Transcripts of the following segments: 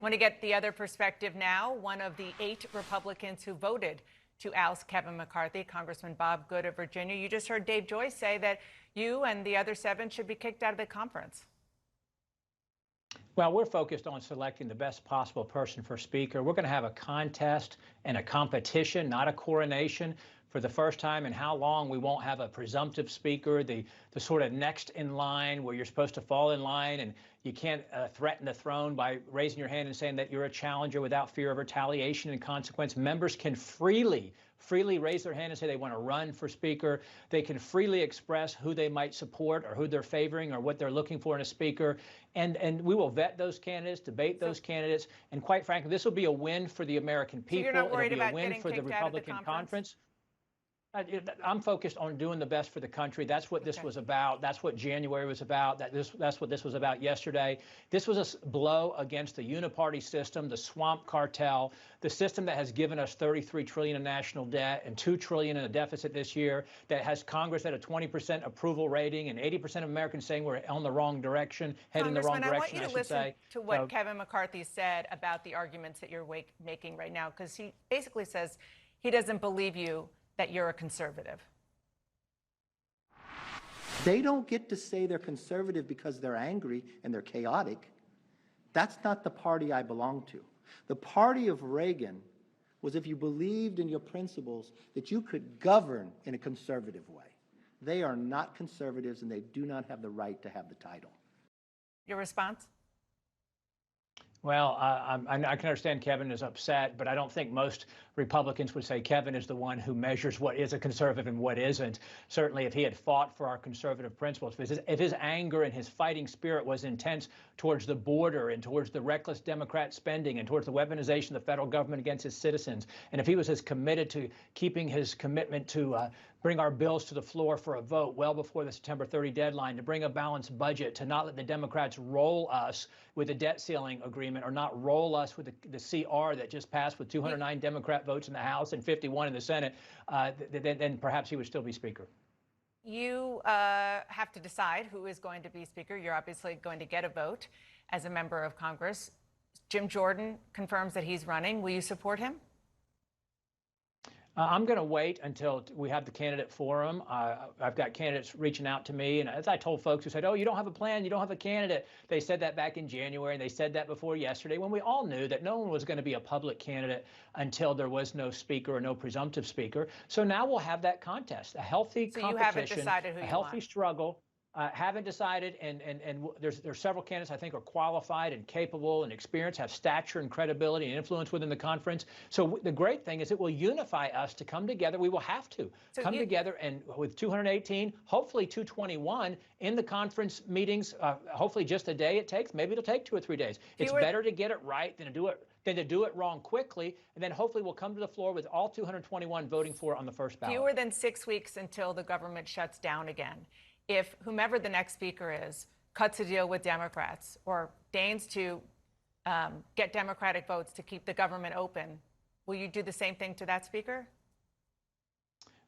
Want to get the other perspective now. One of the 8 Republicans who voted to oust Kevin McCarthy, Congressman Bob Good of Virginia. You just heard Dave Joyce say that you and the other 7 should be kicked out of the conference. Well, we're focused on selecting the best possible person for Speaker. We're going to have a contest and a competition, not a coronation. For the first time in how long, we won't have a presumptive Speaker, the sort of next in line where you're supposed to fall in line and you can't threaten the throne by raising your hand and saying that you're a challenger without fear of retaliation and consequence. Members can freely raise their hand and say they want to run for Speaker. They can freely express who they might support or who they're favoring or what they're looking for in a Speaker. And we will vet those candidates, debate those candidates. And quite frankly, this will be a win for the American people. So you're not worried It'll be about a win for the Republican conference. I'm focused on doing the best for the country. That's what this was about. That's what January was about. That's what this was about yesterday. This was a blow against the uniparty system, the swamp cartel, the system that has given us $33 trillion in national debt and $2 trillion in a deficit this year, that has Congress at a 20% approval rating and 80% of Americans saying we're on the wrong direction, heading in the wrong direction, I want you to listen to what Kevin McCarthy said about the arguments that you're making right now, because he basically says he doesn't believe you that you're a conservative. They don't get to say they're conservative because they're angry and they're chaotic. That's not the party I belong to. The party of Reagan was if you believed in your principles that you could govern in a conservative way. They are not conservatives and they do not have the right to have the title. Your response? Well, I can understand Kevin is upset, but I don't think most Republicans would say Kevin is the one who measures what is a conservative and what isn't. Certainly, if he had fought for our conservative principles, if his anger and his fighting spirit was intense towards the border and towards the reckless Democrat spending and towards the weaponization of the federal government against his citizens, and if he was as committed to keeping his commitment to bring our bills to the floor for a vote well before the September 30 deadline, to bring a balanced budget, to not let the Democrats roll us with a debt ceiling agreement or not roll us with the CR that just passed with 209 Democrat votes in the House and 51 in the Senate, then perhaps he would still be Speaker. You have to decide who is going to be Speaker. You're obviously going to get a vote as a member of Congress. Jim Jordan confirms that he's running. Will you support him? I'm going to wait until we have the candidate forum. I've got candidates reaching out to me. And as I told folks who said, oh, you don't have a plan, you don't have a candidate. They said that back in January, and they said that before yesterday, when we all knew that no one was going to be a public candidate until there was no Speaker or no presumptive Speaker. So now we'll have that contest, a healthy competition, you haven't decided who you a healthy want. Struggle. Haven't decided, and there's several candidates I think are qualified and capable and experienced, have stature and credibility and influence within the conference. So the great thing is it will unify us to come together. We will have to come together, and with 218, hopefully 221 in the conference meetings, hopefully just a day it takes. Maybe it'll take 2 or 3 days. It's better to get it right than to do it wrong quickly, and then hopefully we'll come to the floor with all 221 voting for it on the first ballot. Fewer than 6 weeks until the government shuts down again. If whomever the next Speaker is cuts a deal with Democrats or deigns to get Democratic votes to keep the government open, will you do the same thing to that Speaker?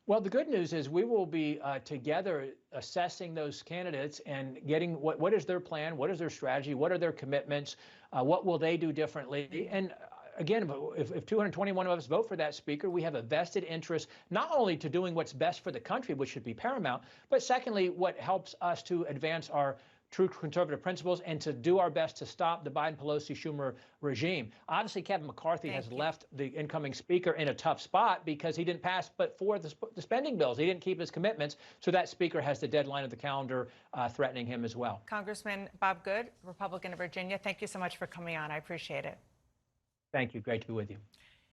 Well, the good news is we will be together assessing those candidates and getting what is their plan, what is their strategy, what are their commitments, what will they do differently. And again, if 221 of us vote for that Speaker, we have a vested interest not only to doing what's best for the country, which should be paramount, but secondly, what helps us to advance our true conservative principles and to do our best to stop the Biden-Pelosi-Schumer regime. Obviously, Kevin McCarthy has left the incoming Speaker in a tough spot because he didn't pass but for the spending bills. He didn't keep his commitments, so that Speaker has the deadline of the calendar threatening him as well. Congressman Bob Good, Republican of Virginia, thank you so much for coming on. I appreciate it. Thank you. Great to be with you.